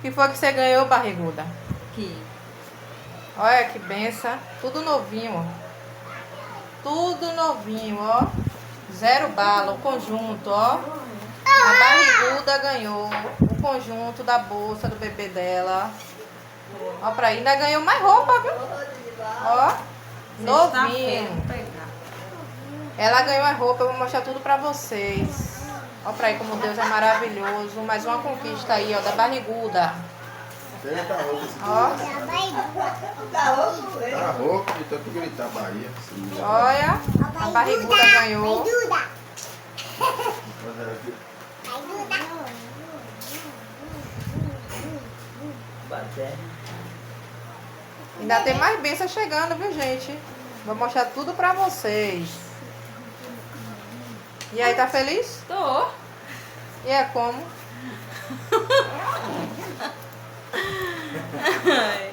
que foi que você ganhou, barriguda? Aqui. Olha que benção. Tudo novinho, ó. Tudo novinho, ó. Zero bala, o conjunto, ó. A barriguda ganhou o conjunto da bolsa do bebê dela. Ó pra aí, ainda ganhou mais roupa, viu? Ó, novinho. Vou pegar. Ela ganhou a roupa, eu vou mostrar tudo pra vocês. Ó pra aí como Deus é maravilhoso. Mais uma conquista aí, ó, da barriguda. Ó, Tá rouco de tanto gritar Bahia. olha, a barriguda ganhou. Ainda tem mais bênção chegando, viu, gente? Vou mostrar tudo pra vocês. E aí, tá feliz? Tô. E é como? Ai.